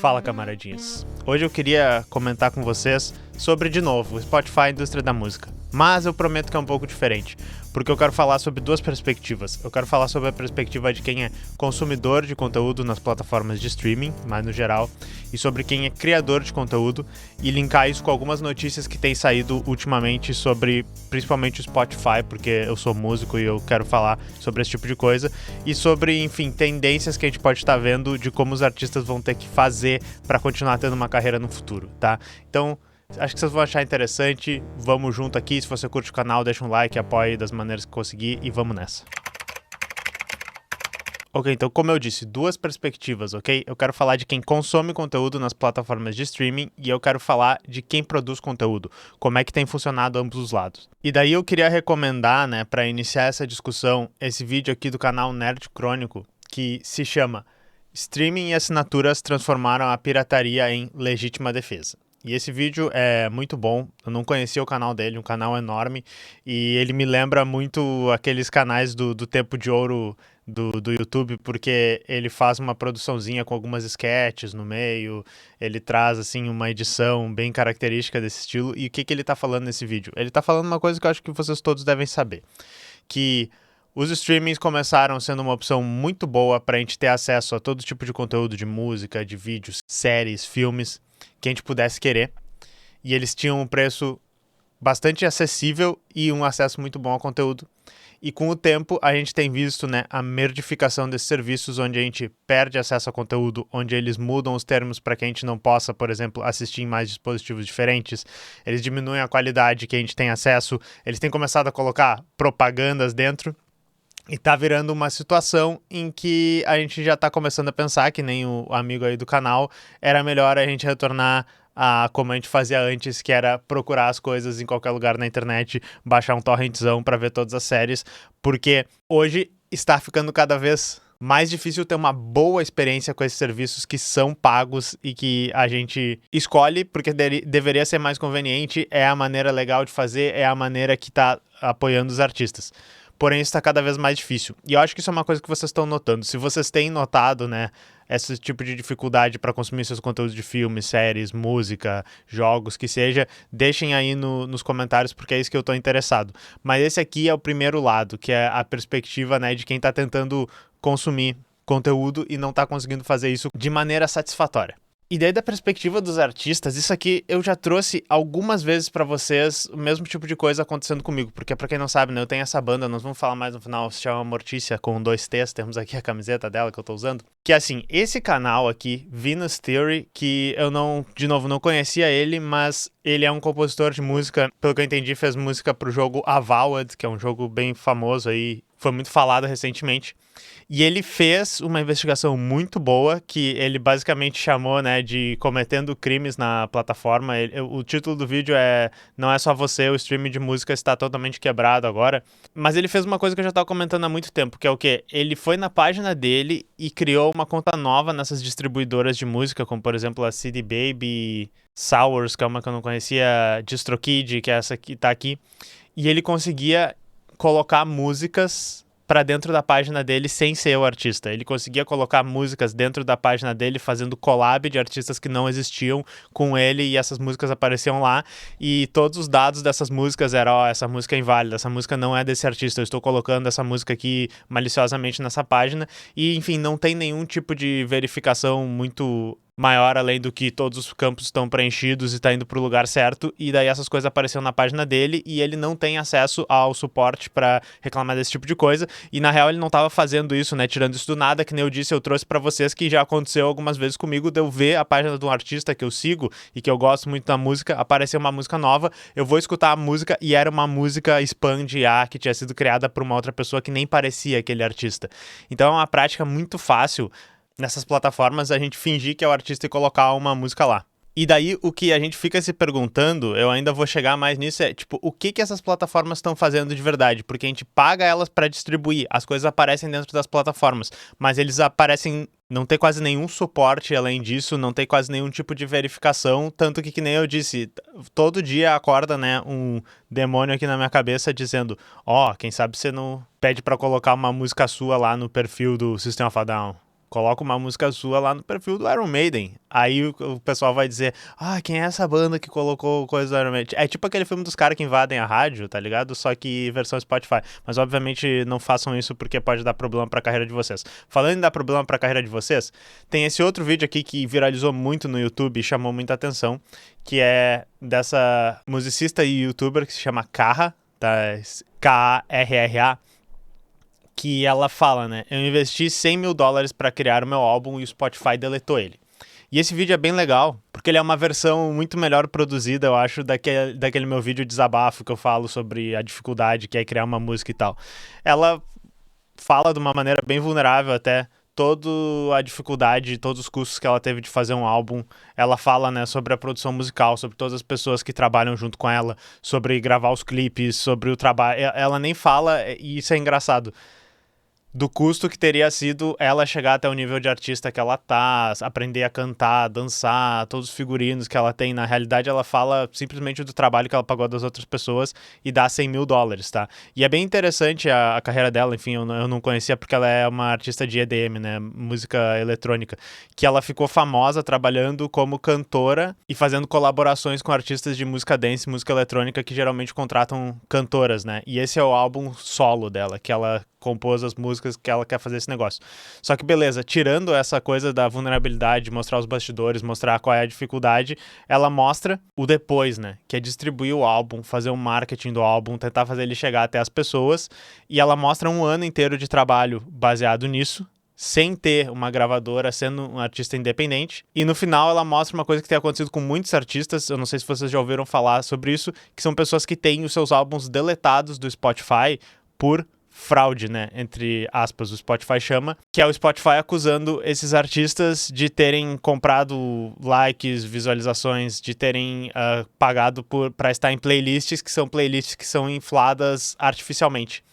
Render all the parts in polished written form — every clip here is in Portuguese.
Fala, camaradinhas. Hoje eu queria comentar com vocês sobre, de novo, o Spotify e a indústria da música. Mas eu prometo que é um pouco diferente, porque eu quero falar sobre duas perspectivas. Eu quero falar sobre a perspectiva de quem é consumidor de conteúdo nas plataformas de streaming, mais no geral, e sobre quem é criador de conteúdo, e linkar isso com algumas notícias que têm saído ultimamente sobre, principalmente o Spotify, porque eu sou músico e eu quero falar sobre esse tipo de coisa, e sobre, enfim, tendências que a gente pode estar vendo de como os artistas vão ter que fazer para continuar tendo uma carreira no futuro, tá? Então, acho que vocês vão achar interessante, vamos junto aqui. Se você curte o canal, deixa um like, apoie das maneiras que conseguir e vamos nessa. Ok, então como eu disse, duas perspectivas, ok? Eu quero falar de quem consome conteúdo nas plataformas de streaming e eu quero falar de quem produz conteúdo, como é que tem funcionado ambos os lados. E daí eu queria recomendar, né, para iniciar essa discussão, esse vídeo aqui do canal Nerd Crônico, que se chama Streaming e assinaturas transformaram a pirataria em legítima defesa. E esse vídeo é muito bom, eu não conhecia o canal dele, um canal enorme, e ele me lembra muito aqueles canais do tempo de ouro do YouTube, porque ele faz uma produçãozinha com algumas sketches no meio, ele traz assim uma edição bem característica desse estilo. E o que ele tá falando nesse vídeo? Ele tá falando uma coisa que eu acho que vocês todos devem saber, que os streamings começaram sendo uma opção muito boa para a gente ter acesso a todo tipo de conteúdo de música, de vídeos, séries, filmes, que a gente pudesse querer. E eles tinham um preço bastante acessível e um acesso muito bom ao conteúdo. E com o tempo a gente tem visto, né, a merdificação desses serviços, onde a gente perde acesso ao conteúdo, onde eles mudam os termos para que a gente não possa, por exemplo, assistir em mais dispositivos diferentes. Eles diminuem a qualidade que a gente tem acesso. Eles têm começado a colocar propagandas dentro. E tá virando uma situação em que a gente já tá começando a pensar, que nem o amigo aí do canal, era melhor a gente retornar a como a gente fazia antes, que era procurar as coisas em qualquer lugar na internet, baixar um torrentzão pra ver todas as séries, porque hoje está ficando cada vez mais difícil ter uma boa experiência com esses serviços que são pagos e que a gente escolhe porque deveria ser mais conveniente, é a maneira legal de fazer, é a maneira que tá apoiando os artistas. Porém, isso está cada vez mais difícil. E eu acho que isso é uma coisa que vocês estão notando. Se vocês têm notado, né, esse tipo de dificuldade para consumir seus conteúdos de filmes, séries, música, jogos, que seja, deixem aí nos comentários, porque é isso que eu estou interessado. Mas esse aqui é o primeiro lado, que é a perspectiva, né, de quem está tentando consumir conteúdo e não está conseguindo fazer isso de maneira satisfatória. E daí, da perspectiva dos artistas, isso aqui eu já trouxe algumas vezes pra vocês o mesmo tipo de coisa acontecendo comigo, porque pra quem não sabe, né, eu tenho essa banda, nós vamos falar mais no final, se chama Mortícia, com 2 T's, temos aqui a camiseta dela que eu tô usando, que assim, esse canal aqui, Venus Theory, que eu não, de novo, não conhecia ele, mas ele é um compositor de música, pelo que eu entendi, fez música pro jogo Avowed, que é um jogo bem famoso aí, foi muito falado recentemente. E ele fez uma investigação muito boa, que ele basicamente chamou, né, de cometendo crimes na plataforma. O título do vídeo é Não é só você, o streaming de música está totalmente quebrado agora. Mas ele fez uma coisa que eu já estava comentando há muito tempo, que é o quê? Ele foi na página dele e criou uma conta nova nessas distribuidoras de música, como por exemplo a CD Baby, Sours, que é uma que eu não conhecia, DistroKid, que é essa que tá aqui. E ele conseguia colocar músicas para dentro da página dele sem ser o artista. Ele conseguia colocar músicas dentro da página dele, fazendo collab de artistas que não existiam com ele, e essas músicas apareciam lá, e todos os dados dessas músicas eram, essa música é inválida, essa música não é desse artista, eu estou colocando essa música aqui maliciosamente nessa página, e enfim, não tem nenhum tipo de verificação muito maior, além do que todos os campos estão preenchidos e está indo para o lugar certo, e daí essas coisas apareceram na página dele e ele não tem acesso ao suporte para reclamar desse tipo de coisa, e na real ele não estava fazendo isso, né, tirando isso do nada, que nem eu disse, eu trouxe para vocês que já aconteceu algumas vezes comigo, de eu ver a página de um artista que eu sigo e que eu gosto muito da música, apareceu uma música nova, eu vou escutar a música e era uma música spam de IA que tinha sido criada por uma outra pessoa que nem parecia aquele artista. Então é uma prática muito fácil nessas plataformas a gente fingir que é o artista e colocar uma música lá. E daí o que a gente fica se perguntando, eu ainda vou chegar mais nisso, é tipo, o que essas plataformas estão fazendo de verdade? Porque a gente paga elas para distribuir, as coisas aparecem dentro das plataformas, mas eles aparecem, não tem quase nenhum suporte além disso, não tem quase nenhum tipo de verificação, tanto que nem eu disse, todo dia acorda, né, um demônio aqui na minha cabeça dizendo, quem sabe você não pede para colocar uma música sua lá no perfil do System of a Down. coloca uma música sua lá no perfil do Iron Maiden. Aí o pessoal vai dizer, quem é essa banda que colocou coisa do Iron Maiden? É tipo aquele filme dos caras que invadem a rádio, tá ligado? Só que versão Spotify. Mas obviamente não façam isso porque pode dar problema pra carreira de vocês. Falando em dar problema pra carreira de vocês, tem esse outro vídeo aqui que viralizou muito no YouTube e chamou muita atenção, que é dessa musicista e youtuber que se chama Karra, tá? Karra, que ela fala, né? Eu investi $100 mil pra criar o meu álbum e o Spotify deletou ele. E esse vídeo é bem legal, porque ele é uma versão muito melhor produzida, eu acho, daquele meu vídeo de desabafo que eu falo sobre a dificuldade que é criar uma música e tal. Ela fala de uma maneira bem vulnerável até toda a dificuldade, todos os custos que ela teve de fazer um álbum. Ela fala, né, sobre a produção musical, sobre todas as pessoas que trabalham junto com ela, sobre gravar os clipes, sobre o trabalho. Ela nem fala, e isso é engraçado, do custo que teria sido ela chegar até o nível de artista que ela tá, aprender a cantar, dançar, todos os figurinos que ela tem. Na realidade, ela fala simplesmente do trabalho que ela pagou das outras pessoas e dá $100 mil, tá? E é bem interessante a carreira dela, enfim, eu não conhecia porque ela é uma artista de EDM, né, música eletrônica, que ela ficou famosa trabalhando como cantora e fazendo colaborações com artistas de música dance, música eletrônica, que geralmente contratam cantoras, né? E esse é o álbum solo dela, que ela compôs as músicas que ela quer fazer esse negócio. Só que beleza, tirando essa coisa da vulnerabilidade, mostrar os bastidores, mostrar qual é a dificuldade, ela mostra o depois, né? Que é distribuir o álbum, fazer um marketing do álbum, tentar fazer ele chegar até as pessoas, e ela mostra um ano inteiro de trabalho baseado nisso, sem ter uma gravadora, sendo um artista independente. E no final ela mostra uma coisa que tem acontecido com muitos artistas, eu não sei se vocês já ouviram falar sobre isso, que são pessoas que têm os seus álbuns deletados do Spotify por fraude, né, entre aspas, o Spotify chama, que é o Spotify acusando esses artistas de terem comprado likes, visualizações, de terem pagado para estar em playlists que são infladas artificialmente.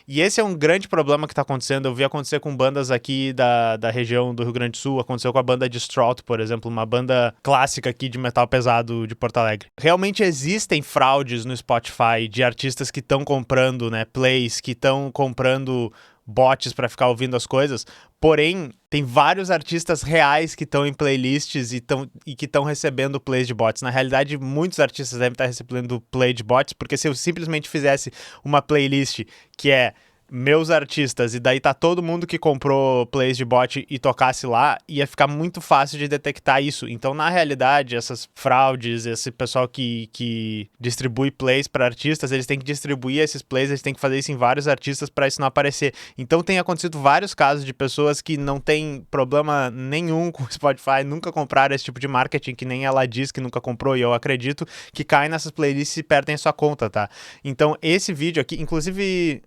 E esse é um grande problema que está acontecendo. Eu vi acontecer com bandas aqui da região do Rio Grande do Sul. Aconteceu com a banda Distraught, por exemplo, uma banda clássica aqui de metal pesado de Porto Alegre. Realmente existem fraudes no Spotify de artistas que estão comprando, né, plays, que estão comprando bots para ficar ouvindo as coisas. Porém, tem vários artistas reais que estão em playlists e que estão recebendo plays de bots. Na realidade, muitos artistas devem estar recebendo play de bots, porque se eu simplesmente fizesse uma playlist que é meus artistas, e daí tá todo mundo que comprou plays de bot e tocasse lá, ia ficar muito fácil de detectar isso. Então, na realidade, essas fraudes, esse pessoal que distribui plays para artistas, eles têm que distribuir esses plays, eles têm que fazer isso em vários artistas para isso não aparecer. Então, tem acontecido vários casos de pessoas que não têm problema nenhum com o Spotify, nunca compraram esse tipo de marketing, que nem ela diz que nunca comprou, e eu acredito que caem nessas playlists e perdem a sua conta, tá? Então, esse vídeo aqui, inclusive,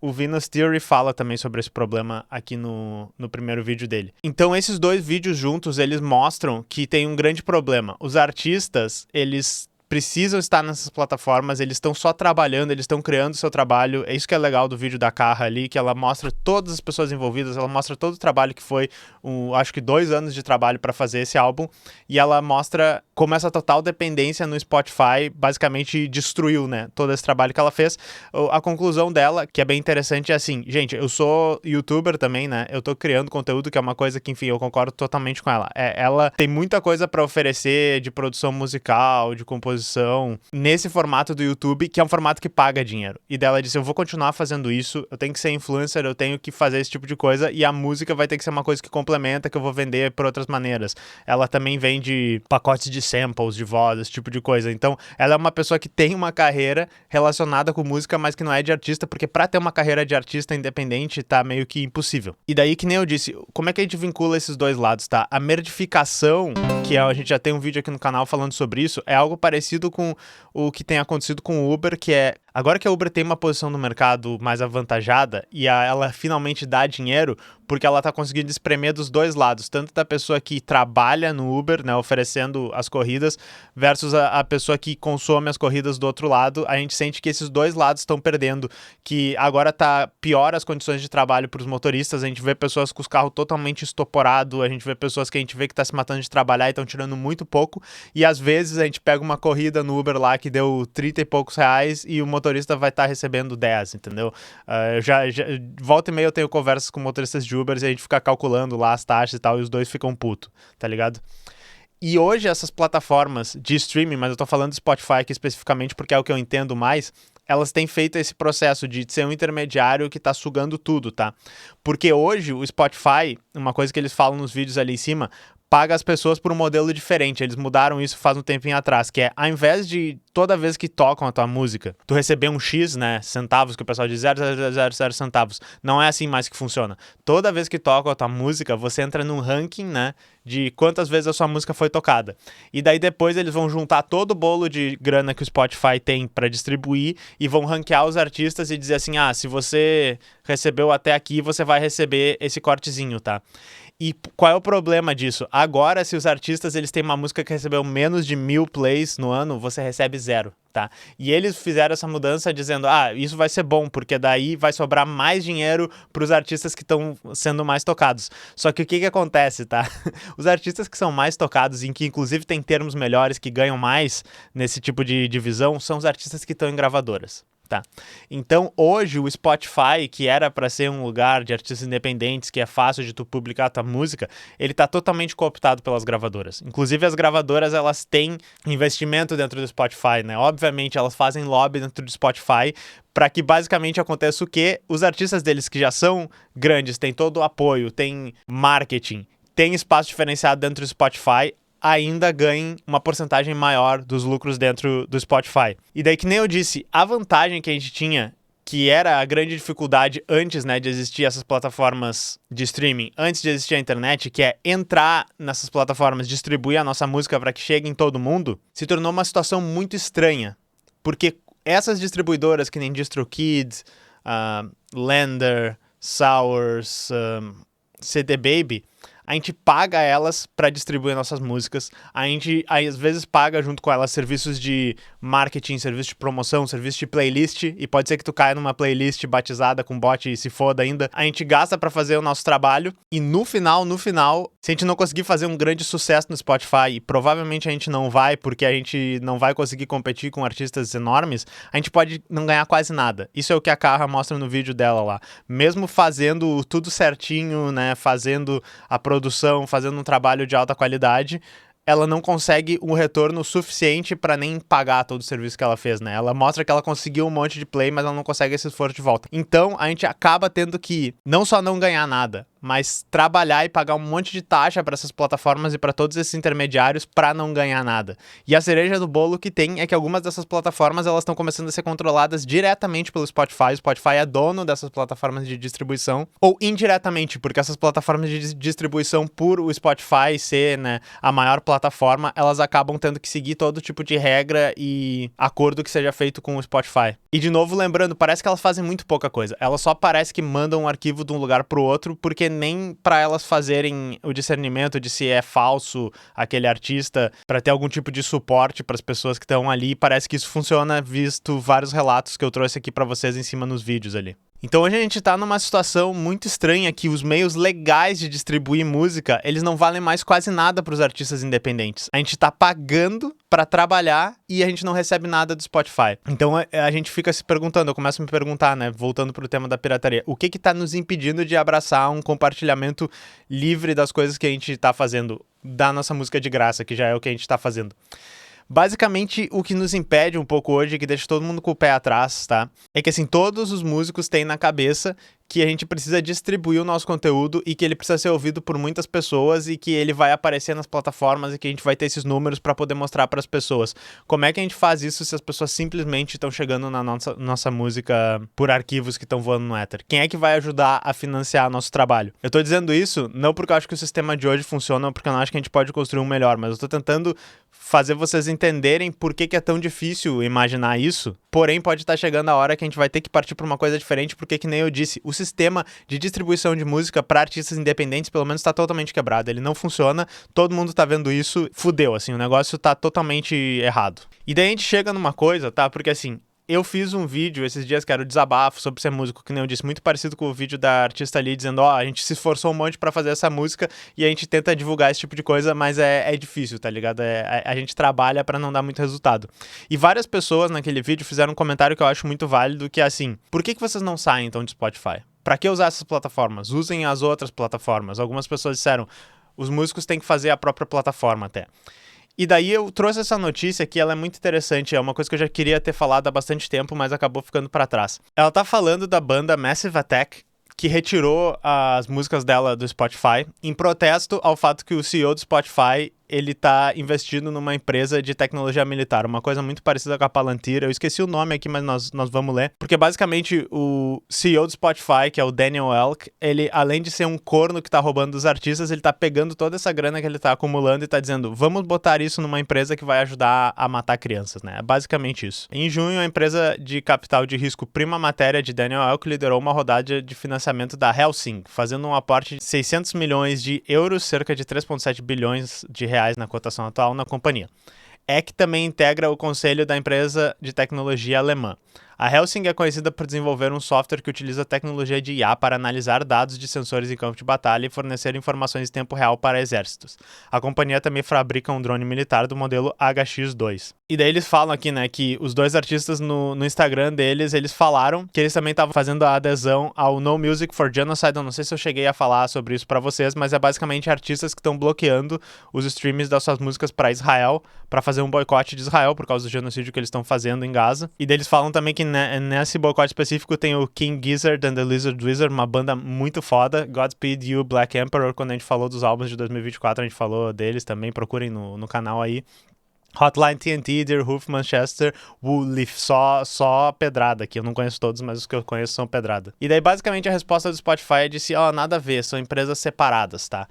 o Venus Theory fala também sobre esse problema aqui no primeiro vídeo dele. Então, esses dois vídeos juntos, eles mostram que tem um grande problema. Os artistas, eles precisam estar nessas plataformas, eles estão só trabalhando, eles estão criando o seu trabalho. É isso que é legal do vídeo da Karra ali, que ela mostra todas as pessoas envolvidas, ela mostra todo o trabalho que foi, acho que 2 anos de trabalho para fazer esse álbum, e ela mostra como essa total dependência no Spotify basicamente destruiu, né, todo esse trabalho que ela fez. A conclusão dela, que é bem interessante, é assim, gente, eu sou youtuber também, né, eu tô criando conteúdo, que é uma coisa que, enfim, eu concordo totalmente com ela. Ela tem muita coisa para oferecer de produção musical, de composição, nesse formato do YouTube, que é um formato que paga dinheiro. E dela disse, eu vou continuar fazendo isso, eu tenho que ser influencer, eu tenho que fazer esse tipo de coisa, e a música vai ter que ser uma coisa que complementa, que eu vou vender por outras maneiras. Ela também vende pacotes de samples, de voz, esse tipo de coisa. Então, ela é uma pessoa que tem uma carreira relacionada com música, mas que não é de artista, porque pra ter uma carreira de artista independente, tá meio que impossível. E daí, que nem eu disse, como é que a gente vincula esses dois lados, tá? A merdificação, que a gente já tem um vídeo aqui no canal falando sobre isso, é algo parecido com o que tem acontecido com o Uber, que é, agora que a Uber tem uma posição no mercado mais avantajada e ela finalmente dá dinheiro, porque ela tá conseguindo espremer dos dois lados, tanto da pessoa que trabalha no Uber, né, oferecendo as corridas, versus a pessoa que consome as corridas do outro lado. A gente sente que esses dois lados estão perdendo, que agora tá pior as condições de trabalho para os motoristas. A gente vê pessoas com os carros totalmente estoporados, a gente vê pessoas que a gente vê que tá se matando de trabalhar e estão tirando muito pouco, e às vezes a gente pega uma corrida no Uber lá que deu 30 e poucos reais e o motorista vai estar recebendo 10, entendeu? Volta e meia eu tenho conversas com motoristas de Uber e a gente fica calculando lá as taxas e tal, e os dois ficam putos, tá ligado? E hoje essas plataformas de streaming, mas eu tô falando do Spotify aqui especificamente porque é o que eu entendo mais, elas têm feito esse processo de ser um intermediário que tá sugando tudo, tá? Porque hoje o Spotify, uma coisa que eles falam nos vídeos ali em cima, paga as pessoas por um modelo diferente. Eles mudaram isso faz um tempinho atrás, que é, ao invés de toda vez que tocam a tua música, tu receber um X, né, centavos, que o pessoal diz 0,000 centavos, não é assim mais que funciona. Toda vez que tocam a tua música, você entra num ranking, né, de quantas vezes a sua música foi tocada. E daí depois eles vão juntar todo o bolo de grana que o Spotify tem para distribuir e vão ranquear os artistas e dizer assim, se você recebeu até aqui, você vai receber esse cortezinho, tá? E qual é o problema disso? Agora, se os artistas eles têm uma música que recebeu menos de 1.000 plays no ano, você recebe 0, tá? E eles fizeram essa mudança dizendo, isso vai ser bom, porque daí vai sobrar mais dinheiro para os artistas que estão sendo mais tocados. Só que o que acontece, tá? Os artistas que são mais tocados, em que inclusive tem termos melhores, que ganham mais nesse tipo de divisão, são os artistas que estão em gravadoras. Tá. Então hoje o Spotify, que era para ser um lugar de artistas independentes, que é fácil de tu publicar tua música, ele tá totalmente cooptado pelas gravadoras. Inclusive as gravadoras, elas têm investimento dentro do Spotify, né? Obviamente elas fazem lobby dentro do Spotify para que basicamente aconteça o quê? Os artistas deles que já são grandes, têm todo o apoio, têm marketing, têm espaço diferenciado dentro do Spotify, ainda ganhem uma porcentagem maior dos lucros dentro do Spotify. E daí, que nem eu disse, a vantagem que a gente tinha, que era a grande dificuldade antes, né, de existir essas plataformas de streaming, antes de existir a internet, que é entrar nessas plataformas, distribuir a nossa música para que chegue em todo mundo, se tornou uma situação muito estranha. Porque essas distribuidoras, que nem DistroKid, Lender, Source, CD Baby, a gente paga elas para distribuir nossas músicas, a gente às vezes paga junto com elas serviços de marketing, serviço de promoção, serviço de playlist, e pode ser que tu caia numa playlist batizada com bot e se foda ainda. A gente gasta para fazer o nosso trabalho e no final, se a gente não conseguir fazer um grande sucesso no Spotify, e provavelmente a gente não vai, porque a gente não vai conseguir competir com artistas enormes, a gente pode não ganhar quase nada. Isso é o que a Carra mostra no vídeo dela lá. Mesmo fazendo tudo certinho, né, fazendo a produção, fazendo um trabalho de alta qualidade, ela não consegue um retorno suficiente para nem pagar todo o serviço que ela fez, né? Ela mostra que ela conseguiu um monte de play, mas ela não consegue esse esforço de volta. Então, a gente acaba tendo que não só não ganhar nada, mas trabalhar e pagar um monte de taxa para essas plataformas e para todos esses intermediários para não ganhar nada. E a cereja do bolo que tem é que algumas dessas plataformas elas estão começando a ser controladas diretamente pelo Spotify. O Spotify é dono dessas plataformas de distribuição, ou indiretamente, porque essas plataformas de distribuição, por o Spotify ser, né, a maior plataforma, elas acabam tendo que seguir todo tipo de regra e acordo que seja feito com o Spotify. E de novo, lembrando, parece que elas fazem muito pouca coisa. Elas só parece que mandam um arquivo de um lugar pro outro, porque nem para elas fazerem o discernimento de se é falso aquele artista, para ter algum tipo de suporte para as pessoas que estão ali, parece que isso funciona, visto vários relatos que eu trouxe aqui para vocês em cima nos vídeos ali. Então hoje a gente tá numa situação muito estranha que os meios legais de distribuir música, eles não valem mais quase nada para os artistas independentes. A gente tá pagando para trabalhar e a gente não recebe nada do Spotify. Então a gente fica se perguntando, eu começo a me perguntar, né, voltando pro tema da pirataria, o que tá nos impedindo de abraçar um compartilhamento livre das coisas que a gente tá fazendo, da nossa música de graça, que já é o que a gente tá fazendo. Basicamente, o que nos impede um pouco hoje, que deixa todo mundo com o pé atrás, tá? É que, assim, todos os músicos têm na cabeça que a gente precisa distribuir o nosso conteúdo e que ele precisa ser ouvido por muitas pessoas e que ele vai aparecer nas plataformas e que a gente vai ter esses números para poder mostrar para as pessoas. Como é que a gente faz isso se as pessoas simplesmente estão chegando na nossa música por arquivos que estão voando no éter? Quem é que vai ajudar a financiar nosso trabalho? Eu tô dizendo isso não porque eu acho que o sistema de hoje funciona ou porque eu não acho que a gente pode construir um melhor, mas eu tô tentando fazer vocês entenderem por que é tão difícil imaginar isso. Porém, pode estar chegando a hora que a gente vai ter que partir para uma coisa diferente, porque, que nem eu disse, o sistema de distribuição de música para artistas independentes, pelo menos, está totalmente quebrado. Ele não funciona, todo mundo tá vendo isso, fudeu, assim, o negócio tá totalmente errado. E daí a gente chega numa coisa, tá? Porque, assim, eu fiz um vídeo esses dias que era o desabafo sobre ser músico, que nem eu disse, muito parecido com o vídeo da artista ali, dizendo, a gente se esforçou um monte pra fazer essa música e a gente tenta divulgar esse tipo de coisa, mas é difícil, tá ligado? A gente trabalha pra não dar muito resultado. E várias pessoas naquele vídeo fizeram um comentário que eu acho muito válido, que é assim, por que vocês não saem então de Spotify? Pra que usar essas plataformas? Usem as outras plataformas. Algumas pessoas disseram, os músicos têm que fazer a própria plataforma até. E daí eu trouxe essa notícia que ela é muito interessante, é uma coisa que eu já queria ter falado há bastante tempo, mas acabou ficando pra trás. Ela tá falando da banda Massive Attack, que retirou as músicas dela do Spotify em protesto ao fato que o CEO do Spotify ele tá investindo numa empresa de tecnologia militar, uma coisa muito parecida com a Palantir. Eu esqueci o nome aqui, mas nós vamos ler. Porque basicamente o CEO do Spotify, que é o Daniel Ek, ele, além de ser um corno que tá roubando dos artistas, ele tá pegando toda essa grana que ele tá acumulando e tá dizendo, vamos botar isso numa empresa que vai ajudar a matar crianças, né? É basicamente isso. Em junho, a empresa de capital de risco Prima Matéria de Daniel Ek liderou uma rodada de financiamento da Helsing, fazendo um aporte de 600 milhões de euros, cerca de 3,7 bilhões de reais na cotação atual na companhia. Ek também integra o conselho da empresa de tecnologia alemã. A Helsing é conhecida por desenvolver um software que utiliza tecnologia de IA para analisar dados de sensores em campo de batalha e fornecer informações em tempo real para exércitos. A companhia também fabrica um drone militar do modelo HX-2. E daí eles falam aqui, né, que os dois artistas no Instagram deles, eles falaram que eles também estavam fazendo a adesão ao No Music for Genocide. Eu não sei se eu cheguei a falar sobre isso para vocês, mas é basicamente artistas que estão bloqueando os streams das suas músicas para Israel, para fazer um boicote de Israel por causa do genocídio que eles estão fazendo em Gaza. E daí eles falam também que nesse boicote específico tem o King Gizzard and the Lizard Wizard, uma banda muito foda. Godspeed You, Black Emperor. Quando a gente falou dos álbuns de 2024, a gente falou deles também. Procurem no canal aí. Hotline TNT, Deerhoof, Manchester, Woolif, só pedrada aqui. Eu não conheço todos, mas os que eu conheço são pedrada. E daí, basicamente, a resposta do Spotify é disse, nada a ver, são empresas separadas, tá?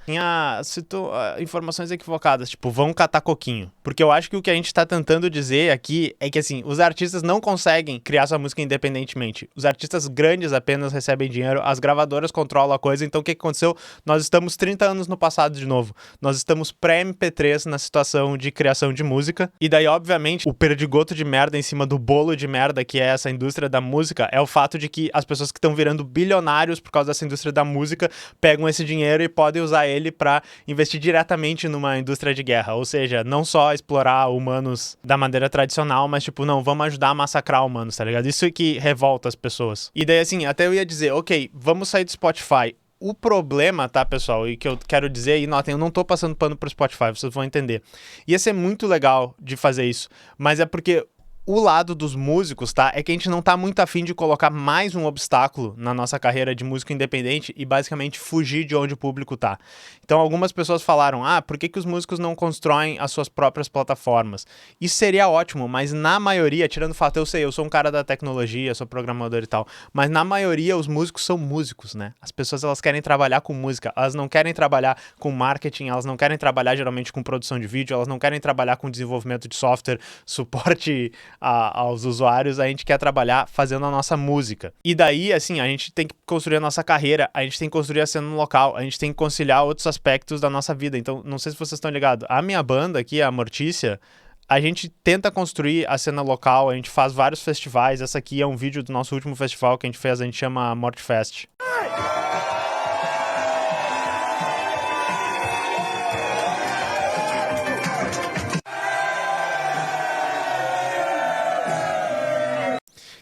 Citou informações equivocadas, tipo, vão catar coquinho. Porque eu acho que o que a gente tá tentando dizer aqui é que, assim, os artistas não conseguem criar sua música independentemente. Os artistas grandes apenas recebem dinheiro, as gravadoras controlam a coisa, então o que aconteceu? Nós estamos 30 anos no passado de novo. Nós estamos pré-MP3 na situação de criação de música. E daí, obviamente, o perdigoto de merda em cima do bolo de merda que é essa indústria da música é o fato de que as pessoas que estão virando bilionários por causa dessa indústria da música pegam esse dinheiro e podem usar ele pra investir diretamente numa indústria de guerra. Ou seja, não só explorar humanos da maneira tradicional, mas tipo, não, vamos ajudar a massacrar humanos, tá ligado? Isso é que revolta as pessoas. E daí, assim, até eu ia dizer, ok, vamos sair do Spotify. O problema, tá, pessoal, e que eu quero dizer, e notem, eu não tô passando pano pro Spotify, vocês vão entender. Ia ser muito legal de fazer isso, mas é porque o lado dos músicos, tá, é que a gente não tá muito afim de colocar mais um obstáculo na nossa carreira de músico independente e basicamente fugir de onde o público tá. Então algumas pessoas falaram, por que os músicos não constroem as suas próprias plataformas? Isso seria ótimo, mas na maioria, tirando o fato, eu sou um cara da tecnologia, sou programador e tal, mas na maioria os músicos são músicos, né? As pessoas, elas querem trabalhar com música, elas não querem trabalhar com marketing, elas não querem trabalhar geralmente com produção de vídeo, elas não querem trabalhar com desenvolvimento de software, suporte aos usuários, a gente quer trabalhar fazendo a nossa música. E daí, assim, a gente tem que construir a nossa carreira, a gente tem que construir a cena no local, a gente tem que conciliar outros aspectos da nossa vida. Então, não sei se vocês estão ligados, a minha banda aqui, a Mortícia, a gente tenta construir a cena local, a gente faz vários festivais. Essa aqui é um vídeo do nosso último festival que a gente fez, a gente chama Mortfest.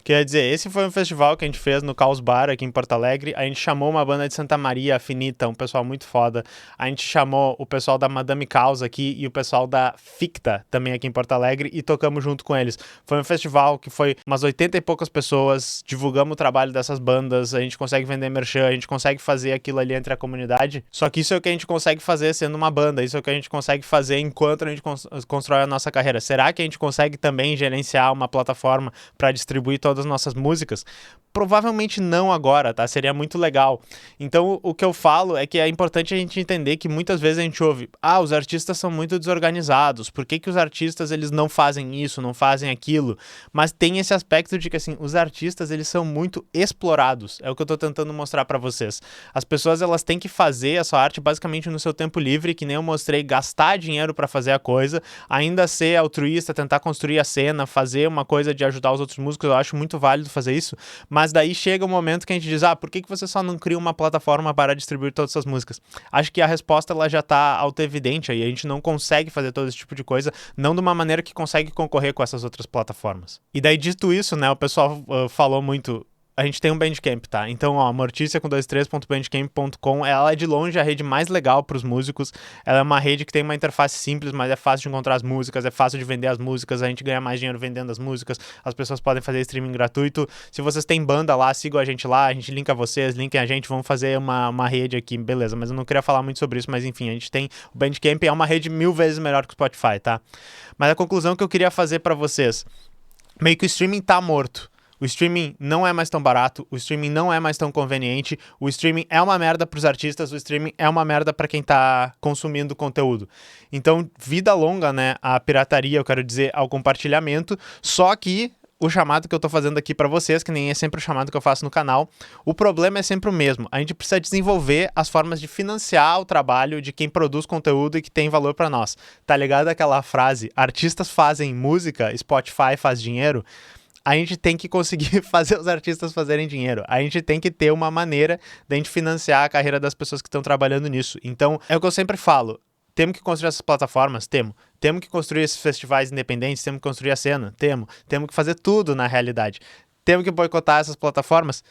Quer dizer, esse foi um festival que a gente fez no Caos Bar aqui em Porto Alegre. A gente chamou uma banda de Santa Maria, a Finita, um pessoal muito foda. A gente chamou o pessoal da Madame Caos aqui e o pessoal da Ficta, também aqui em Porto Alegre, e tocamos junto com eles. Foi um festival que foi umas 80 e poucas pessoas, divulgamos o trabalho dessas bandas, a gente consegue vender merchan, a gente consegue fazer aquilo ali entre a comunidade. Só que isso é o que a gente consegue fazer sendo uma banda, isso é o que a gente consegue fazer enquanto a gente constrói a nossa carreira. Será que a gente consegue também gerenciar uma plataforma para distribuir toda todas as nossas músicas? Provavelmente não agora, tá? Seria muito legal. Então, o que eu falo é que é importante a gente entender que muitas vezes a gente ouve, os artistas são muito desorganizados, por que os artistas eles não fazem isso, não fazem aquilo? Mas tem esse aspecto de que, assim, os artistas eles são muito explorados, é o que eu tô tentando mostrar pra vocês. As pessoas elas têm que fazer a sua arte basicamente no seu tempo livre, que nem eu mostrei, gastar dinheiro pra fazer a coisa, ainda ser altruísta, tentar construir a cena, fazer uma coisa de ajudar os outros músicos, eu acho muito válido fazer isso, mas daí chega o momento que a gente diz, por que você só não cria uma plataforma para distribuir todas essas músicas? Acho que a resposta ela já tá auto-evidente aí, a gente não consegue fazer todo esse tipo de coisa, não de uma maneira que consegue concorrer com essas outras plataformas. E daí, dito isso, né, o pessoal falou muito, a gente tem um Bandcamp, tá? Então, Morticia com 23.bandcamp.com, ela é de longe a rede mais legal para os músicos. Ela é uma rede que tem uma interface simples, mas é fácil de encontrar as músicas, é fácil de vender as músicas, a gente ganha mais dinheiro vendendo as músicas, as pessoas podem fazer streaming gratuito. Se vocês têm banda lá, sigam a gente linka vocês, linkem a gente, vamos fazer uma rede aqui, beleza. Mas eu não queria falar muito sobre isso, mas enfim, a gente tem... O Bandcamp é uma rede 1000 vezes melhor que o Spotify, tá? Mas a conclusão que eu queria fazer para vocês, meio que o streaming tá morto. O streaming não é mais tão barato, o streaming não é mais tão conveniente, o streaming é uma merda pros artistas, o streaming é uma merda pra quem tá consumindo conteúdo. Então, vida longa, né, a pirataria, eu quero dizer, ao compartilhamento, só que o chamado que eu tô fazendo aqui pra vocês, que nem é sempre o chamado que eu faço no canal, o problema é sempre o mesmo. A gente precisa desenvolver as formas de financiar o trabalho de quem produz conteúdo e que tem valor pra nós. Tá ligado aquela frase, artistas fazem música, Spotify faz dinheiro? A gente tem que conseguir fazer os artistas fazerem dinheiro. A gente tem que ter uma maneira de a gente financiar a carreira das pessoas que estão trabalhando nisso. Então, é o que eu sempre falo. Temos que construir essas plataformas? Temos. Temos que construir esses festivais independentes? Temos que construir a cena? Temos. Temos que fazer tudo na realidade. Temos que boicotar essas plataformas?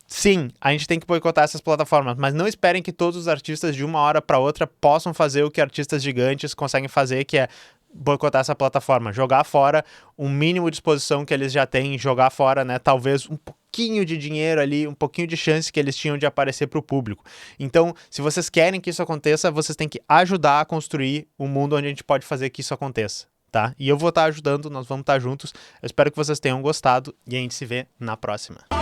Sim, a gente tem que boicotar essas plataformas, mas não esperem que todos os artistas de uma hora para outra possam fazer o que artistas gigantes conseguem fazer, que é boicotar essa plataforma, jogar fora um mínimo de exposição que eles já têm, jogar fora, né, talvez um pouquinho de dinheiro ali, um pouquinho de chance que eles tinham de aparecer para o público. Então, se vocês querem que isso aconteça, vocês têm que ajudar a construir um mundo onde a gente pode fazer que isso aconteça, tá? E eu vou estar ajudando, nós vamos estar juntos. Eu espero que vocês tenham gostado e a gente se vê na próxima.